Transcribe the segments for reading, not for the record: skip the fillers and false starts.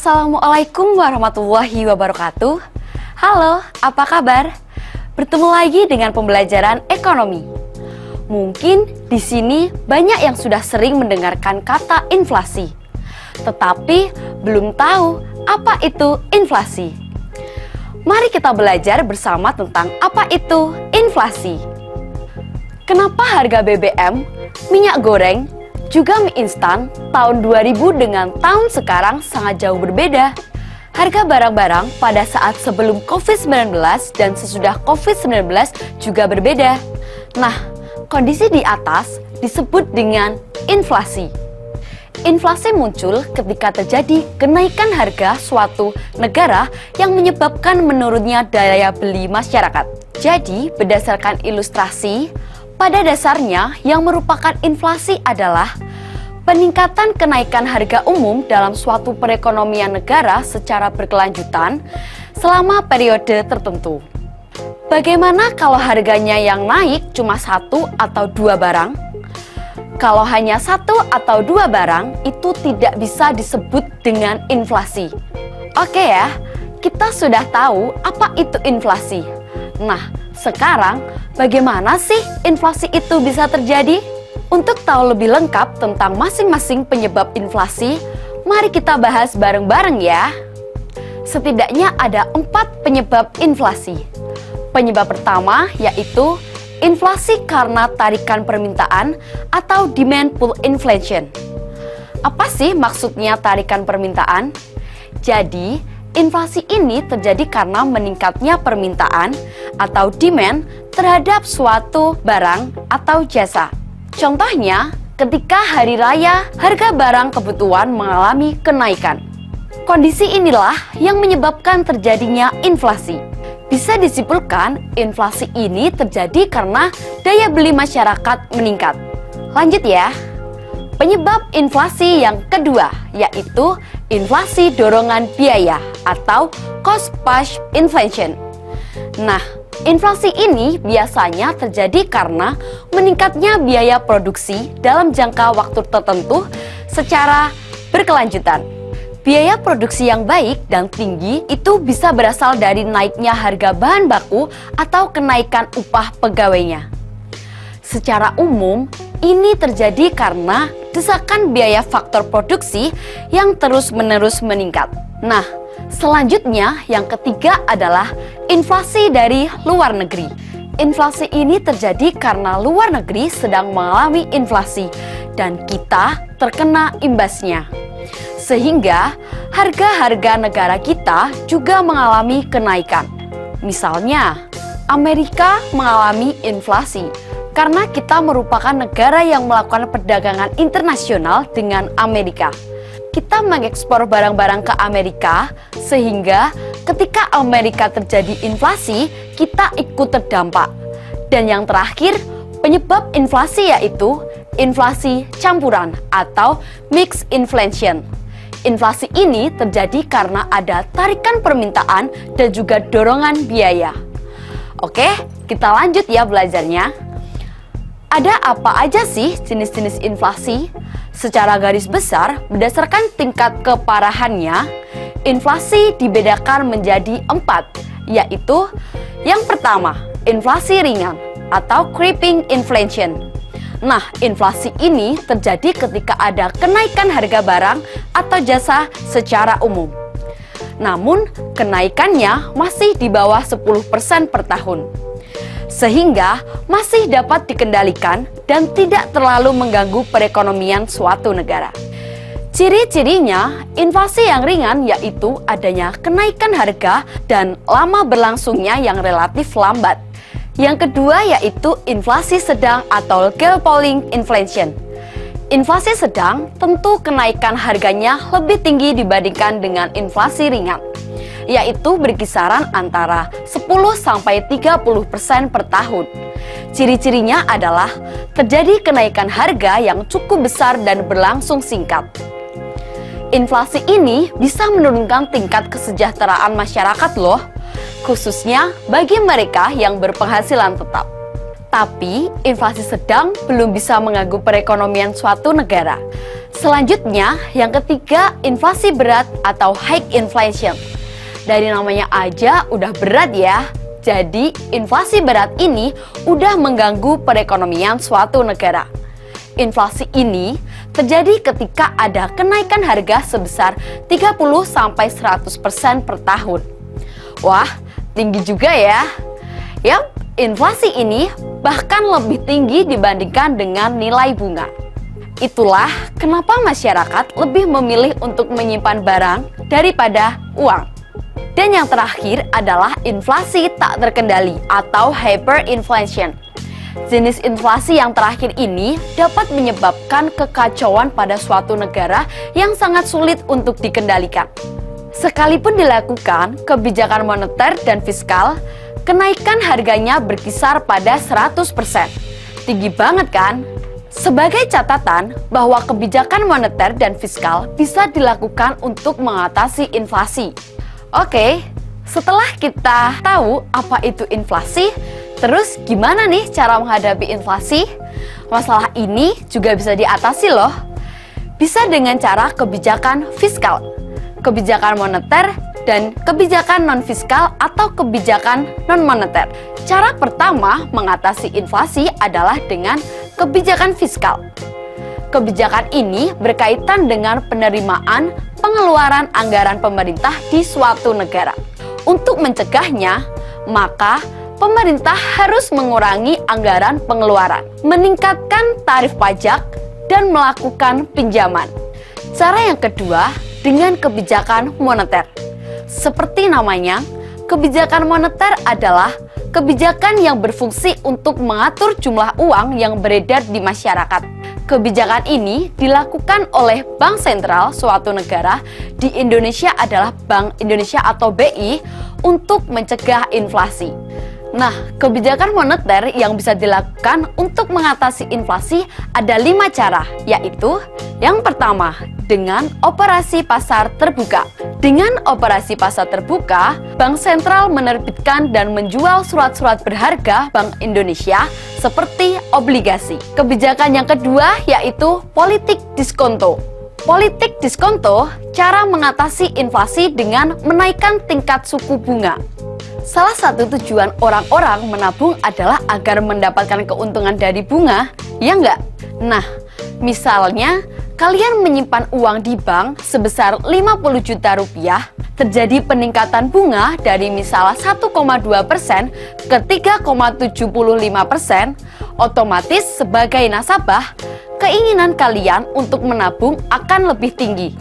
Assalamualaikum warahmatullahi wabarakatuh. Halo, apa kabar? Bertemu lagi dengan pembelajaran ekonomi. Mungkin di sini banyak yang sudah sering mendengarkan kata inflasi, tetapi belum tahu apa itu inflasi. Mari kita belajar bersama tentang apa itu inflasi. Kenapa harga BBM, minyak goreng, juga mie instan tahun 2000 dengan tahun sekarang sangat jauh berbeda? Harga barang-barang pada saat sebelum COVID-19 dan sesudah COVID-19 juga berbeda. Nah, kondisi di atas disebut dengan inflasi. Inflasi muncul ketika terjadi kenaikan harga suatu negara yang menyebabkan menurunnya daya beli masyarakat. Jadi, berdasarkan ilustrasi, pada dasarnya yang merupakan inflasi adalah peningkatan kenaikan harga umum dalam suatu perekonomian negara secara berkelanjutan selama periode tertentu. Bagaimana kalau harganya yang naik cuma satu atau dua barang? Kalau hanya satu atau dua barang, itu tidak bisa disebut dengan inflasi. Oke ya, kita sudah tahu apa itu inflasi. Nah, sekarang bagaimana sih inflasi itu bisa terjadi? Untuk tahu lebih lengkap tentang masing-masing penyebab inflasi, mari kita bahas bareng-bareng ya. Setidaknya ada 4 penyebab inflasi. Penyebab pertama yaitu inflasi karena tarikan permintaan atau demand pull inflation. Apa sih maksudnya tarikan permintaan? Jadi, inflasi ini terjadi karena meningkatnya permintaan atau demand terhadap suatu barang atau jasa. Contohnya, ketika hari raya, harga barang kebutuhan mengalami kenaikan. Kondisi inilah yang menyebabkan terjadinya inflasi. Bisa disimpulkan, inflasi ini terjadi karena daya beli masyarakat meningkat. Lanjut ya. Penyebab inflasi yang kedua yaitu inflasi dorongan biaya atau cost push inflation. Nah, inflasi ini biasanya terjadi karena meningkatnya biaya produksi dalam jangka waktu tertentu secara berkelanjutan. Biaya produksi yang baik dan tinggi itu bisa berasal dari naiknya harga bahan baku atau kenaikan upah pegawainya. Secara umum, ini terjadi karena desakan biaya faktor produksi yang terus-menerus meningkat. Nah, selanjutnya yang ketiga adalah inflasi dari luar negeri. Inflasi ini terjadi karena luar negeri sedang mengalami inflasi dan kita terkena imbasnya. Sehingga harga-harga negara kita juga mengalami kenaikan. Misalnya, Amerika mengalami inflasi karena kita merupakan negara yang melakukan perdagangan internasional dengan Amerika. Kita mengekspor barang-barang ke Amerika, sehingga ketika Amerika terjadi inflasi, kita ikut terdampak. Dan yang terakhir, penyebab inflasi yaitu inflasi campuran atau mixed inflation. Inflasi ini terjadi karena ada tarikan permintaan dan juga dorongan biaya. Oke, kita lanjut ya belajarnya. Ada apa aja sih jenis-jenis inflasi? Secara garis besar, berdasarkan tingkat keparahannya, inflasi dibedakan menjadi 4, yaitu yang pertama, inflasi ringan atau creeping inflation. Nah, inflasi ini terjadi ketika ada kenaikan harga barang atau jasa secara umum. Namun, kenaikannya masih di bawah 10% per tahun. Sehingga masih dapat dikendalikan dan tidak terlalu mengganggu perekonomian suatu negara. Ciri-cirinya, inflasi yang ringan yaitu adanya kenaikan harga dan lama berlangsungnya yang relatif lambat. Yang kedua yaitu inflasi sedang atau geopoling inflation. Inflasi sedang tentu kenaikan harganya lebih tinggi dibandingkan dengan inflasi ringan, yaitu berkisaran antara 10-30% per tahun. Ciri-cirinya adalah terjadi kenaikan harga yang cukup besar dan berlangsung singkat. Inflasi ini bisa menurunkan tingkat kesejahteraan masyarakat loh, khususnya bagi mereka yang berpenghasilan tetap. Tapi, inflasi sedang belum bisa mengganggu perekonomian suatu negara. Selanjutnya, yang ketiga, inflasi berat atau high inflation. Dari namanya aja udah berat ya. Jadi, inflasi berat ini udah mengganggu perekonomian suatu negara. Inflasi ini terjadi ketika ada kenaikan harga sebesar 30-100% per tahun. Wah, tinggi juga ya. Yap, inflasi ini bahkan lebih tinggi dibandingkan dengan nilai bunga. Itulah kenapa masyarakat lebih memilih untuk menyimpan barang daripada uang. Dan yang terakhir adalah inflasi tak terkendali atau hyperinflation. Jenis inflasi yang terakhir ini dapat menyebabkan kekacauan pada suatu negara yang sangat sulit untuk dikendalikan. Sekalipun dilakukan kebijakan moneter dan fiskal, kenaikan harganya berkisar pada 100%. Tinggi banget kan? Sebagai catatan bahwa kebijakan moneter dan fiskal bisa dilakukan untuk mengatasi inflasi. Oke, setelah kita tahu apa itu inflasi, terus gimana nih cara menghadapi inflasi? Masalah ini juga bisa diatasi loh. Bisa dengan cara kebijakan fiskal, kebijakan moneter, dan kebijakan non-fiskal atau kebijakan non-moneter. Cara pertama mengatasi inflasi adalah dengan kebijakan fiskal. Kebijakan ini berkaitan dengan penerimaan pengeluaran anggaran pemerintah di suatu negara. Untuk mencegahnya, maka pemerintah harus mengurangi anggaran pengeluaran, meningkatkan tarif pajak, dan melakukan pinjaman. Cara yang kedua dengan kebijakan moneter. Seperti namanya, kebijakan moneter adalah kebijakan yang berfungsi untuk mengatur jumlah uang yang beredar di masyarakat. Kebijakan ini dilakukan oleh Bank Sentral suatu negara, di Indonesia adalah Bank Indonesia atau BI, untuk mencegah inflasi. Nah, kebijakan moneter yang bisa dilakukan untuk mengatasi inflasi ada 5 cara, yaitu yang pertama, dengan operasi pasar terbuka. Dengan operasi pasar terbuka, Bank Sentral menerbitkan dan menjual surat-surat berharga Bank Indonesia seperti obligasi. Kebijakan yang kedua yaitu politik diskonto. Politik diskonto cara mengatasi inflasi dengan menaikkan tingkat suku bunga. Salah satu tujuan orang-orang menabung adalah agar mendapatkan keuntungan dari bunga, ya nggak? Nah, misalnya kalian menyimpan uang di bank sebesar 50 juta rupiah, terjadi peningkatan bunga dari misalnya 1,2% ke 3,75%, otomatis sebagai nasabah, keinginan kalian untuk menabung akan lebih tinggi.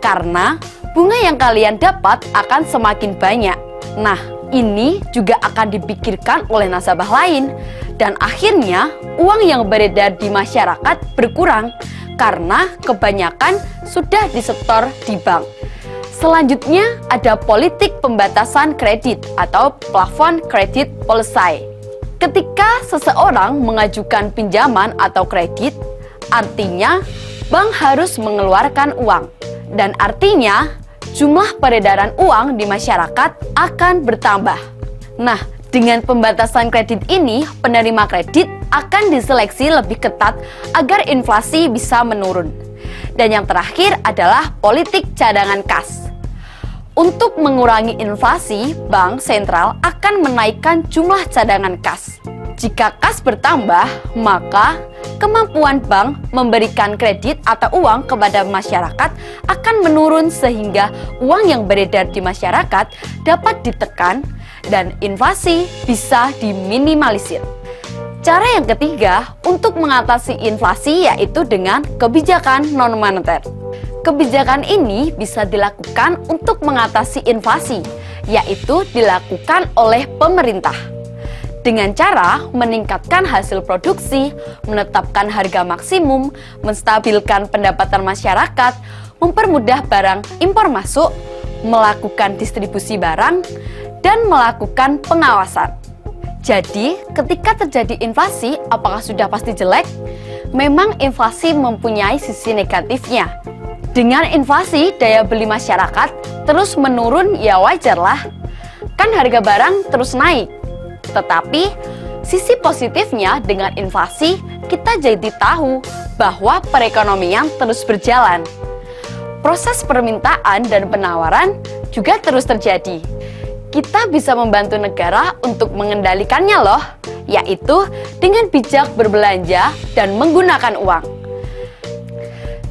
Karena bunga yang kalian dapat akan semakin banyak. Nah, ini juga akan dipikirkan oleh nasabah lain. Dan akhirnya, uang yang beredar di masyarakat berkurang karena kebanyakan sudah disetor di bank. Selanjutnya ada politik pembatasan kredit atau plafon credit policy. Ketika seseorang mengajukan pinjaman atau kredit, artinya bank harus mengeluarkan uang. Dan artinya jumlah peredaran uang di masyarakat akan bertambah. Nah, dengan pembatasan kredit ini, penerima kredit akan diseleksi lebih ketat agar inflasi bisa menurun. Dan yang terakhir adalah politik cadangan kas. Untuk mengurangi inflasi, Bank Sentral akan menaikkan jumlah cadangan kas. Jika kas bertambah, maka kemampuan bank memberikan kredit atau uang kepada masyarakat akan menurun sehingga uang yang beredar di masyarakat dapat ditekan dan inflasi bisa diminimalisir. Cara yang ketiga untuk mengatasi inflasi yaitu dengan kebijakan non-moneter. Kebijakan ini bisa dilakukan untuk mengatasi inflasi, yaitu dilakukan oleh pemerintah. Dengan cara meningkatkan hasil produksi, menetapkan harga maksimum, menstabilkan pendapatan masyarakat, mempermudah barang impor masuk, melakukan distribusi barang, dan melakukan pengawasan. Jadi, ketika terjadi inflasi, apakah sudah pasti jelek? Memang inflasi mempunyai sisi negatifnya. Dengan inflasi, daya beli masyarakat terus menurun, ya wajarlah. Kan harga barang terus naik. Tetapi, Sisi positifnya, dengan inflasi, kita jadi tahu bahwa perekonomian terus berjalan. Proses permintaan dan penawaran juga terus terjadi. Kita bisa membantu negara untuk mengendalikannya loh, yaitu dengan bijak berbelanja dan menggunakan uang.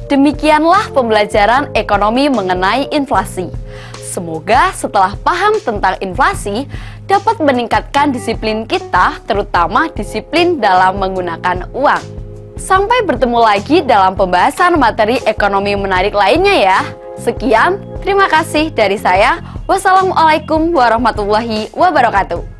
Demikianlah pembelajaran ekonomi mengenai inflasi. Semoga setelah paham tentang inflasi dapat meningkatkan disiplin kita, terutama disiplin dalam menggunakan uang. Sampai bertemu lagi dalam pembahasan materi ekonomi menarik lainnya ya. Sekian, terima kasih dari saya. Wassalamualaikum warahmatullahi wabarakatuh.